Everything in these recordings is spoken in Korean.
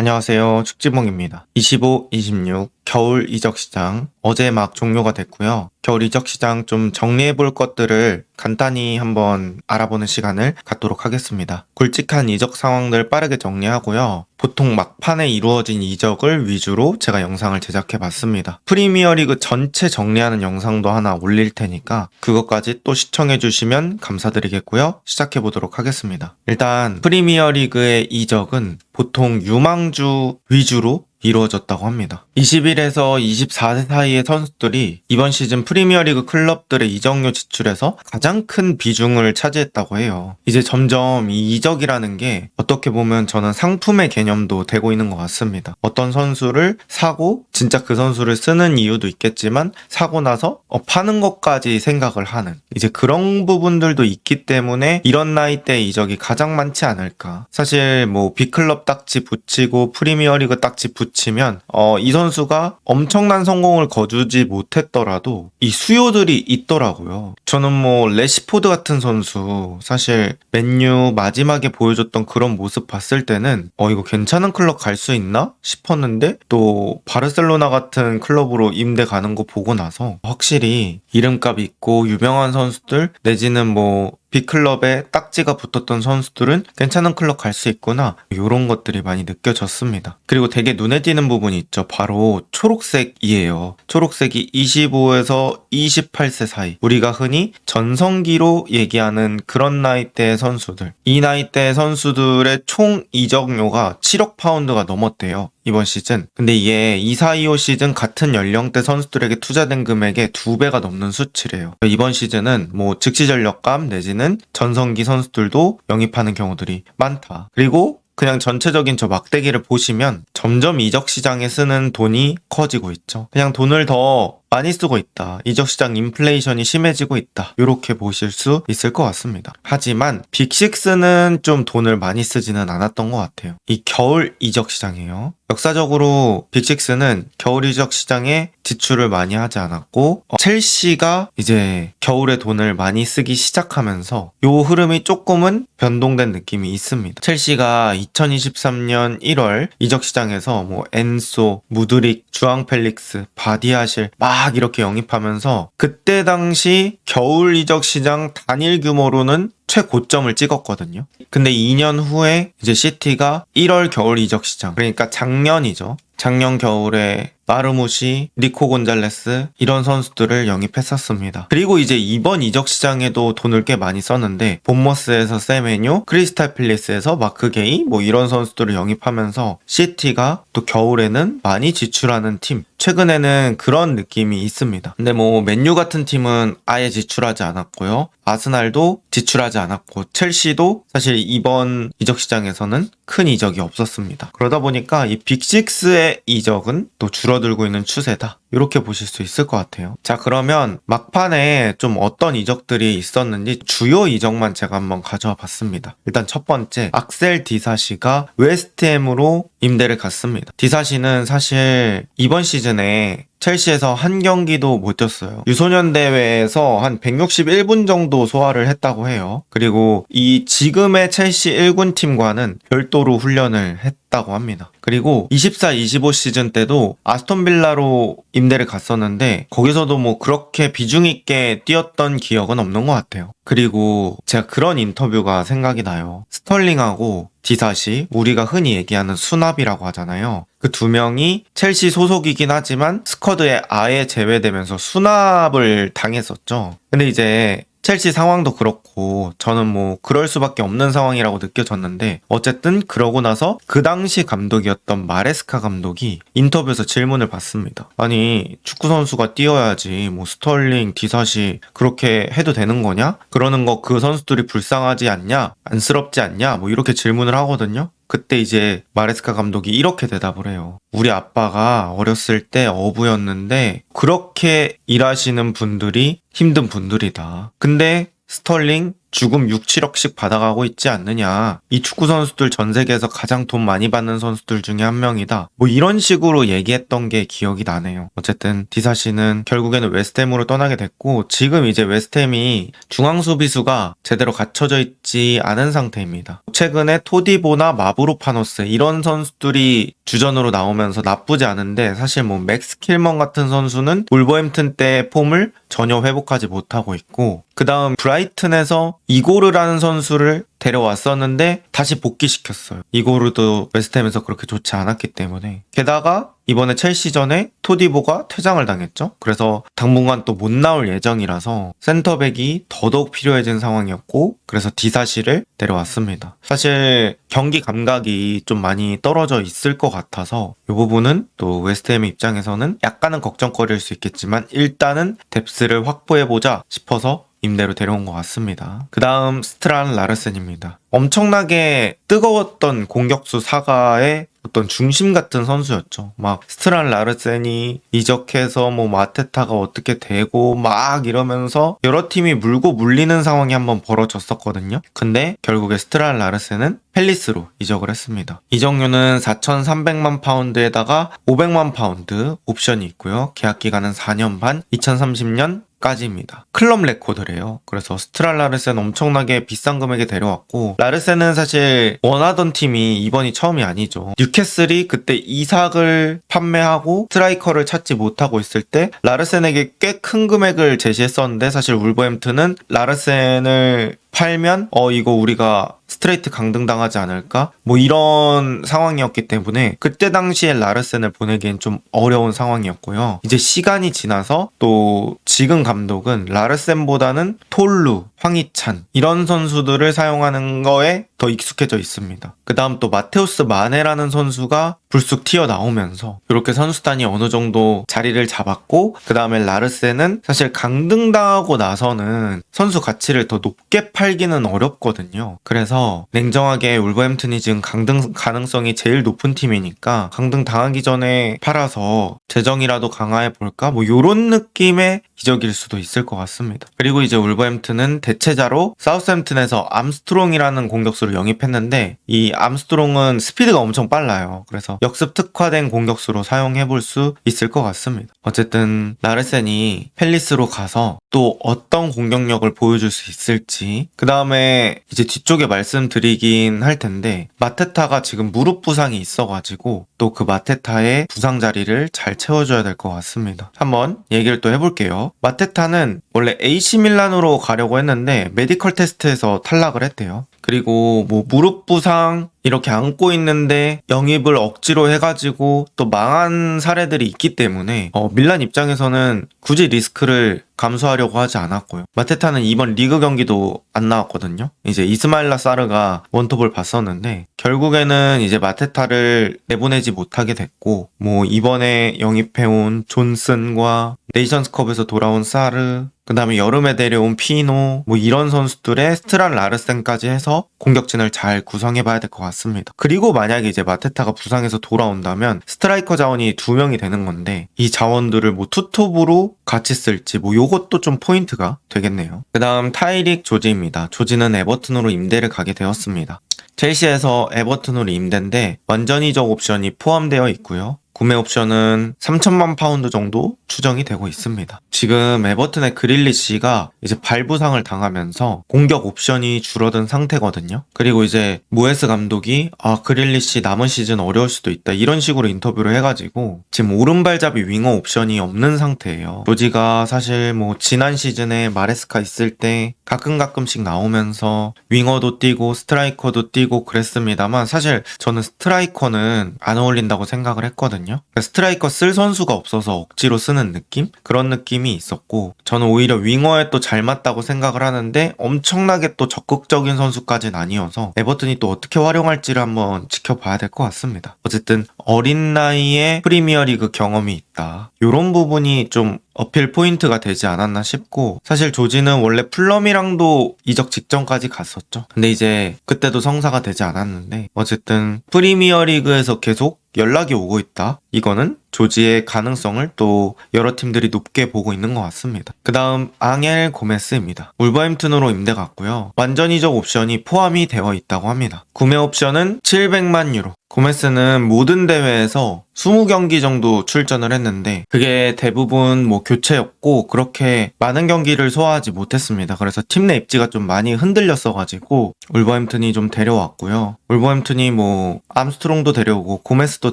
안녕하세요. 축지봉입니다. 25, 26 겨울 이적 시장 어제 막 종료가 됐고요. 겨울 이적 시장 좀 정리해 볼 것들을 간단히 한번 알아보는 시간을 갖도록 하겠습니다. 굵직한 이적 상황들 빠르게 정리하고요. 보통 막판에 이루어진 이적을 위주로 제가 영상을 제작해 봤습니다. 프리미어리그 전체 정리하는 영상도 하나 올릴 테니까 그것까지 또 시청해 주시면 감사드리겠고요. 시작해 보도록 하겠습니다. 일단 프리미어리그의 이적은 보통 유망주 위주로 이루어졌다고 합니다. 21에서 24세 사이의 선수들이 이번 시즌 프리미어리그 클럽들의 이적료 지출에서 가장 큰 비중을 차지했다고 해요. 이제 점점 이 이적이라는 게 어떻게 보면 저는 상품의 개념도 되고 있는 것 같습니다. 어떤 선수를 사고 진짜 그 선수를 쓰는 이유도 있겠지만 사고 나서 파는 것까지 생각을 하는 이제 그런 부분들도 있기 때문에 이런 나이대 이적이 가장 많지 않을까. 사실 뭐 B클럽 딱지 붙이고 프리미어리그 딱지 붙이면 이 선수가 엄청난 성공을 거두지 못했더라도 이 수요들이 있더라고요. 저는 뭐 레시포드 같은 선수 사실 맨유 마지막에 보여줬던 그런 모습 봤을 때는 이거 괜찮은 클럽 갈 수 있나 싶었는데 또 바르셀로나 같은 클럽으로 임대 가는 거 보고 나서 확실히 이름값 있고 유명한 선수들 내지는 뭐 B클럽에 딱지가 붙었던 선수들은 괜찮은 클럽 갈 수 있구나 이런 것들이 많이 느껴졌습니다. 그리고 되게 눈에 띄는 부분이 있죠. 바로 초록색이에요. 초록색이 25에서 28세 사이 우리가 흔히 전성기로 얘기하는 그런 나이대의 선수들 이 나이대 선수들의 총 이적료가 7억 파운드가 넘었대요. 이번 시즌. 근데 이게 2425 시즌 같은 연령대 선수들에게 투자된 금액의 2배가 넘는 수치래요. 이번 시즌은 뭐 즉시 전력감 내지는 전성기 선수들도 영입하는 경우들이 많다. 그리고 그냥 전체적인 저 막대기를 보시면 점점 이적 시장에 쓰는 돈이 커지고 있죠. 그냥 돈을 더 많이 쓰고 있다. 이적 시장 인플레이션이 심해지고 있다. 이렇게 보실 수 있을 것 같습니다. 하지만 빅식스는 좀 돈을 많이 쓰지는 않았던 것 같아요. 이 겨울 이적 시장이에요. 역사적으로 빅식스는 겨울 이적 시장에 지출을 많이 하지 않았고 첼시가 이제 겨울에 돈을 많이 쓰기 시작하면서 요 흐름이 조금은 변동된 느낌이 있습니다. 첼시가 2023년 1월 이적 시장에서 뭐 엔소, 무드릭, 주앙 펠릭스, 바디아실 막 이렇게 영입하면서 그때 당시 겨울 이적 시장 단일 규모로는 최고점을 찍었거든요. 근데 2년 후에 이제 시티가 1월 겨울 이적 시장 그러니까 작년이죠. 작년 겨울에 마르무시, 니코 곤잘레스 이런 선수들을 영입했었습니다. 그리고 이제 이번 이적 시장에도 돈을 꽤 많이 썼는데 본머스에서 세메뉴, 크리스탈 팰리스에서 마크 게이 뭐 이런 선수들을 영입하면서 시티가 또 겨울에는 많이 지출하는 팀 최근에는 그런 느낌이 있습니다. 근데 뭐 맨유 같은 팀은 아예 지출하지 않았고요. 아스날도 지출하지 않았고 첼시도 사실 이번 이적 시장에서는 큰 이적이 없었습니다. 그러다 보니까 이 빅식스의 이적은 또 줄어들고 있는 추세다. 이렇게 보실 수 있을 것 같아요. 자, 그러면 막판에 좀 어떤 이적들이 있었는지 주요 이적만 제가 한번 가져와 봤습니다. 일단 첫 번째, 악셀 디사시가 웨스트햄으로 임대를 갔습니다. 디사시는 사실 이번 시즌에 첼시에서 한 경기도 못 뛰었어요. 유소년 대회에서 한 161분 정도 소화를 했다고 해요. 그리고 이 지금의 첼시 1군 팀과는 별도로 훈련을 했다고 합니다. 그리고 24-25 시즌 때도 아스톤 빌라로 임대를 갔었는데 거기서도 뭐 그렇게 비중 있게 뛰었던 기억은 없는 것 같아요. 그리고 제가 그런 인터뷰가 생각이 나요. 스털링하고 디사시, 우리가 흔히 얘기하는 수납이라고 하잖아요. 그 두 명이 첼시 소속이긴 하지만 스쿼드에 아예 제외되면서 수납을 당했었죠. 근데 이제 첼시 상황도 그렇고 저는 뭐 그럴 수밖에 없는 상황이라고 느껴졌는데 어쨌든 그러고 나서 그 당시 감독이었던 마레스카 감독이 인터뷰에서 질문을 받습니다. 아니 축구 선수가 뛰어야지 뭐 스털링, 디사시 그렇게 해도 되는 거냐? 그러는 거 그 선수들이 불쌍하지 않냐? 안쓰럽지 않냐? 뭐 이렇게 질문을 하거든요. 그때 이제 마레스카 감독이 이렇게 대답을 해요. 우리 아빠가 어렸을 때 어부였는데 그렇게 일하시는 분들이 힘든 분들이다. 근데 스털링, 주금 6, 7억씩 받아가고 있지 않느냐. 이 축구 선수들 전 세계에서 가장 돈 많이 받는 선수들 중에 한 명이다. 뭐 이런 식으로 얘기했던 게 기억이 나네요. 어쨌든 디사시는 결국에는 웨스트햄으로 떠나게 됐고 지금 이제 웨스트햄이 중앙 수비수가 제대로 갖춰져 있지 않은 상태입니다. 최근에 토디보나 마브로파노스 이런 선수들이 주전으로 나오면서 나쁘지 않은데 사실 뭐 맥스 킬먼 같은 선수는 울버햄튼 때 폼을 전혀 회복하지 못하고 있고 그 다음 브라이튼에서 이고르라는 선수를 데려왔었는데 다시 복귀시켰어요. 이고르도 웨스트햄에서 그렇게 좋지 않았기 때문에 게다가 이번에 첼시전에 토디보가 퇴장을 당했죠. 그래서 당분간 또 못 나올 예정이라서 센터백이 더더욱 필요해진 상황이었고 그래서 디사시를 데려왔습니다. 사실 경기 감각이 좀 많이 떨어져 있을 것 같아서 이 부분은 또 웨스트햄 입장에서는 약간은 걱정거리일 수 있겠지만 일단은 뎁스를 확보해보자 싶어서 임대로 데려온 것 같습니다. 그 다음 스트란 라르센입니다. 엄청나게 뜨거웠던 공격수 사가의 어떤 중심 같은 선수였죠. 막 스트란 라르센이 이적해서 뭐 마테타가 어떻게 되고 막 이러면서 여러 팀이 물고 물리는 상황이 한번 벌어졌었거든요. 근데 결국에 스트란 라르센은 팰리스로 이적을 했습니다. 이적료는 4,300만 파운드에다가 500만 파운드 옵션이 있고요. 계약 기간은 4년 반, 2030년 까지입니다. 클럽 레코드래요. 그래서 스트랄 라르센 엄청나게 비싼 금액에 데려왔고 라르센은 사실 원하던 팀이 이번이 처음이 아니죠. 뉴캐슬이 그때 이삭을 판매하고 스트라이커를 찾지 못하고 있을 때 라르센에게 꽤 큰 금액을 제시했었는데 사실 울버햄튼은 라르센을 팔면 이거 우리가 스트레이트 강등당하지 않을까? 뭐 이런 상황이었기 때문에 그때 당시에 라르센을 보내기엔 좀 어려운 상황이었고요. 이제 시간이 지나서 또 지금 감독은 라르센보다는 톨루, 황희찬 이런 선수들을 사용하는 거에 더 익숙해져 있습니다. 그 다음 또 마테우스 마네라는 선수가 불쑥 튀어나오면서 이렇게 선수단이 어느 정도 자리를 잡았고 그 다음에 라르센은 사실 강등당하고 나서는 선수 가치를 더 높게 팔기는 어렵거든요. 그래서 냉정하게 울버햄튼이 지금 강등 가능성이 제일 높은 팀이니까 강등 당하기 전에 팔아서 재정이라도 강화해 볼까? 뭐 요런 느낌의 이적일 수도 있을 것 같습니다. 그리고 이제 울버햄튼은 대체자로 사우스햄튼에서 암스트롱이라는 공격수를 영입했는데 이 암스트롱은 스피드가 엄청 빨라요. 그래서 역습 특화된 공격수로 사용해 볼 수 있을 것 같습니다. 어쨌든 라르센이 팰리스로 가서 또 어떤 공격력을 보여줄 수 있을지 그 다음에 이제 뒤쪽에 말씀드리긴 할 텐데 마테타가 지금 무릎 부상이 있어가지고 또 그 마테타의 부상 자리를 잘 채워줘야 될 것 같습니다. 한번 얘기를 또 해볼게요. 마테타는 원래 AC 밀란으로 가려고 했는데 메디컬 테스트에서 탈락을 했대요. 그리고 뭐 무릎 부상 이렇게 안고 있는데 영입을 억지로 해가지고 또 망한 사례들이 있기 때문에 밀란 입장에서는 굳이 리스크를 감수하려고 하지 않았고요. 마테타는 이번 리그 경기도 안 나왔거든요. 이제 이스마일라 사르가 원톱을 봤었는데 결국에는 이제 마테타를 내보내지 못하게 됐고 뭐 이번에 영입해온 존슨과 네이션스컵에서 돌아온 사르 그 다음에 여름에 데려온 피노 뭐 이런 선수들의 스트랄 라르센까지 해서 공격진을 잘 구성해봐야 될 것 같습니다. 그리고 만약에 이제 마테타가 부상해서 돌아온다면 스트라이커 자원이 2명이 되는 건데 이 자원들을 뭐 투톱으로 같이 쓸지 뭐 요것도 좀 포인트가 되겠네요. 그 다음 타이릭 조지입니다. 조지는 에버튼으로 임대를 가게 되었습니다. 첼시에서 에버튼으로 임대인데 완전 이적 옵션이 포함되어 있고요. 구매 옵션은 3천만 파운드 정도 추정이 되고 있습니다. 지금 에버튼의 그릴리시가 이제 발부상을 당하면서 공격 옵션이 줄어든 상태거든요. 그리고 이제 모에스 감독이 그릴리시 남은 시즌 어려울 수도 있다 이런 식으로 인터뷰를 해가지고 지금 오른발잡이 윙어 옵션이 없는 상태예요. 조지가 사실 뭐 지난 시즌에 마레스카 있을 때 가끔씩 나오면서 윙어도 뛰고 스트라이커도 뛰고 그랬습니다만 사실 저는 스트라이커는 안 어울린다고 생각을 했거든요. 스트라이커 쓸 선수가 없어서 억지로 쓰는 느낌? 그런 느낌이 있었고 저는 오히려 윙어에 또 잘 맞다고 생각을 하는데 엄청나게 또 적극적인 선수까지는 아니어서 에버튼이 또 어떻게 활용할지를 한번 지켜봐야 될 것 같습니다. 어쨌든 어린 나이에 프리미어리그 경험이 있다. 이런 부분이 좀 어필 포인트가 되지 않았나 싶고 사실 조지는 원래 플럼이랑도 이적 직전까지 갔었죠. 근데 이제 그때도 성사가 되지 않았는데 어쨌든 프리미어리그에서 계속 연락이 오고 있다. 이거는 조지의 가능성을 또 여러 팀들이 높게 보고 있는 것 같습니다. 그 다음 앙헬 고메스입니다. 울버햄튼으로 임대 갔고요. 완전 이적 옵션이 포함이 되어 있다고 합니다. 구매 옵션은 700만 유로. 고메스는 모든 대회에서 20경기 정도 출전을 했는데 그게 대부분 뭐 교체였고 그렇게 많은 경기를 소화하지 못했습니다. 그래서 팀 내 입지가 좀 많이 흔들렸어가지고 울버햄튼이 좀 데려왔고요. 울버햄튼이 뭐 암스트롱도 데려오고 고메스도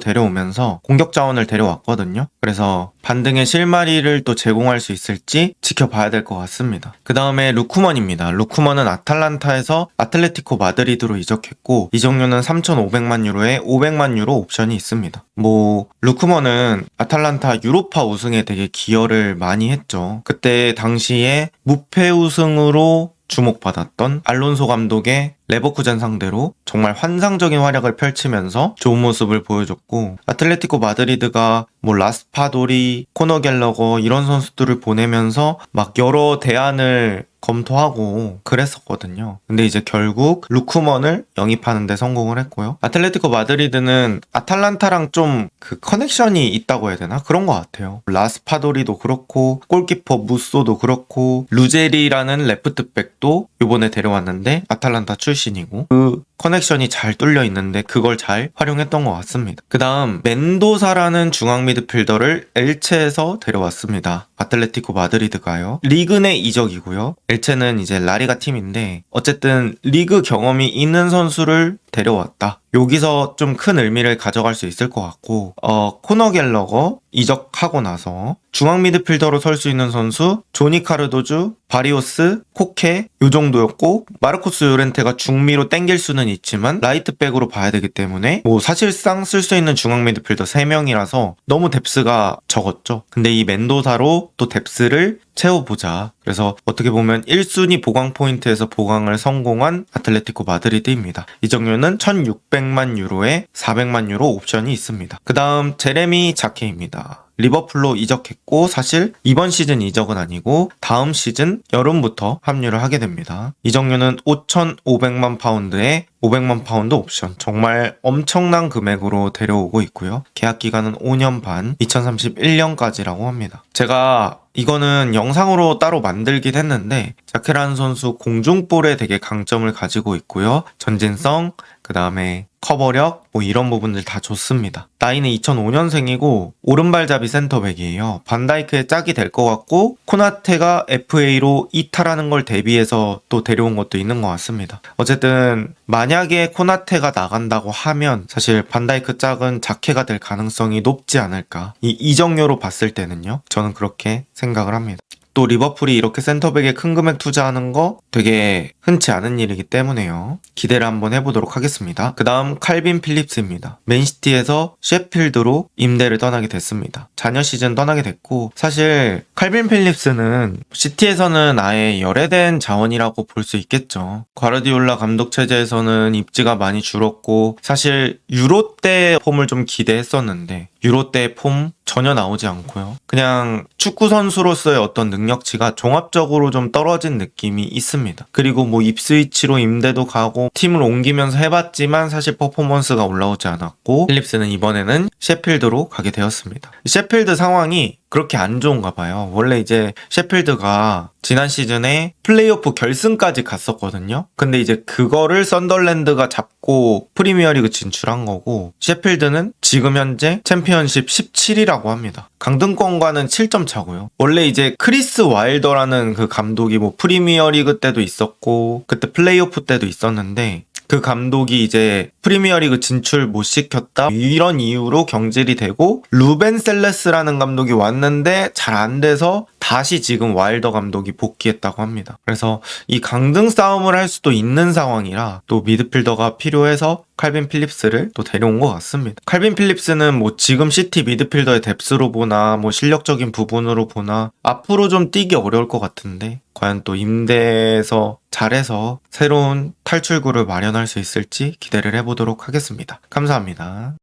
데려오면서 공격 자원을 데려왔거든요. 그래서 반등의 실마리를 또 제공할 수 있을지 지켜봐야 될 것 같습니다. 그 다음에 루크먼입니다. 루크먼은 아탈란타에서 아틀레티코 마드리드로 이적했고 이적료는 3,500만 유로에 500만 유로 옵션이 있습니다. 뭐 루크먼은 아탈란타 유로파 우승에 되게 기여를 많이 했죠. 그때 당시에 무패 우승으로 주목받았던 알론소 감독의 레버쿠젠 상대로 정말 환상적인 활약을 펼치면서 좋은 모습을 보여줬고 아틀레티코 마드리드가 뭐 라스파도리, 코너 갤러거 이런 선수들을 보내면서 막 여러 대안을 검토하고 그랬었거든요. 근데 이제 결국 루크먼을 영입하는 데 성공을 했고요. 아틀레티코 마드리드는 아탈란타랑 좀 그 커넥션이 있다고 해야 되나? 그런 것 같아요. 라스파도리도 그렇고 골키퍼 무쏘도 그렇고 루제리라는 레프트백도 이번에 데려왔는데 아탈란타 출신이고 그 커넥션이 잘 뚫려 있는데 그걸 잘 활용했던 것 같습니다. 그 다음 멘도사라는 중앙 미드필더를 엘체에서 데려왔습니다. 아틀레티코 마드리드가요. 리그 내 이적이고요. 엘체는 이제 라리가 팀인데 어쨌든 리그 경험이 있는 선수를 데려왔다. 여기서 좀 큰 의미를 가져갈 수 있을 것 같고 코너 갤러거 이적하고 나서 중앙 미드필더로 설 수 있는 선수 조니 카르도주, 바리오스, 코케 요 정도였고 마르코스 요렌테가 중미로 땡길 수는 있지만 라이트백으로 봐야 되기 때문에 뭐 사실상 쓸 수 있는 중앙 미드필더 3명이라서 너무 뎁스가 적었죠. 근데 이 멘도사로 또 뎁스를 채워보자. 그래서 어떻게 보면 1순위 보강 포인트에서 보강을 성공한 아틀레티코 마드리드입니다. 이적료는 1,600만 유로에 400만 유로 옵션이 있습니다. 그 다음 제레미 자케입니다. 리버풀로 이적했고 사실 이번 시즌 이적은 아니고 다음 시즌 여름부터 합류를 하게 됩니다. 이적료는 5,500만 파운드에 500만 파운드 옵션, 정말 엄청난 금액으로 데려오고 있고요. 계약 기간은 5년 반, 2031년까지라고 합니다. 제가 이거는 영상으로 따로 만들긴 했는데 자케라는 선수 공중볼에 되게 강점을 가지고 있고요. 전진성, 그 다음에 커버력 뭐 이런 부분들 다 좋습니다. 나이는 2005년생이고 오른발잡이 센터백이에요. 반다이크의 짝이 될 것 같고 코나테가 FA로 이탈하는 걸 대비해서 또 데려온 것도 있는 것 같습니다. 어쨌든 만약에 코나테가 나간다고 하면 사실 반다이크 짝은 자케가 될 가능성이 높지 않을까. 이 이적료로 봤을 때는요. 저는 그렇게 생각을 합니다. 또 리버풀이 이렇게 센터백에 큰 금액 투자하는 거 되게 흔치 않은 일이기 때문에요. 기대를 한번 해보도록 하겠습니다. 그 다음 칼빈 필립스입니다. 맨시티에서 셰필드로 임대를 떠나게 됐습니다. 자녀 시즌 떠나게 됐고 사실 칼빈 필립스는 시티에서는 아예 열애된 자원이라고 볼 수 있겠죠. 과르디올라 감독 체제에서는 입지가 많이 줄었고 사실 유로 때 폼을 좀 기대했었는데 유로 때 폼 전혀 나오지 않고요. 그냥 축구 선수로서의 어떤 능력치가 종합적으로 좀 떨어진 느낌이 있습니다. 그리고 뭐 입스위치로 임대도 가고 팀을 옮기면서 해봤지만 사실 퍼포먼스가 올라오지 않았고 필립스는 이번에는 셰필드로 가게 되었습니다. 셰필드 상황이 그렇게 안 좋은가 봐요. 원래 이제 셰필드가 지난 시즌에 플레이오프 결승까지 갔었거든요. 근데 이제 그거를 썬덜랜드가 잡고 프리미어리그 진출한 거고 셰필드는 지금 현재 챔피언십 17위라고 합니다. 강등권과는 7점 차고요. 원래 이제 크리스 와일더라는 그 감독이 뭐 프리미어리그 때도 있었고 그때 플레이오프 때도 있었는데 그 감독이 이제 프리미어리그 진출 못 시켰다 이런 이유로 경질이 되고 루벤 셀레스라는 감독이 왔는데 잘 안 돼서 다시 지금 와일더 감독이 복귀했다고 합니다. 그래서 이 강등 싸움을 할 수도 있는 상황이라 또 미드필더가 필요해서 칼빈 필립스를 또 데려온 것 같습니다. 칼빈 필립스는 뭐 지금 시티 미드필더의 뎁스로 보나 뭐 실력적인 부분으로 보나 앞으로 좀 뛰기 어려울 것 같은데 과연 또 임대에서 잘해서 새로운 탈출구를 마련할 수 있을지 기대를 해보도록 하겠습니다. 감사합니다.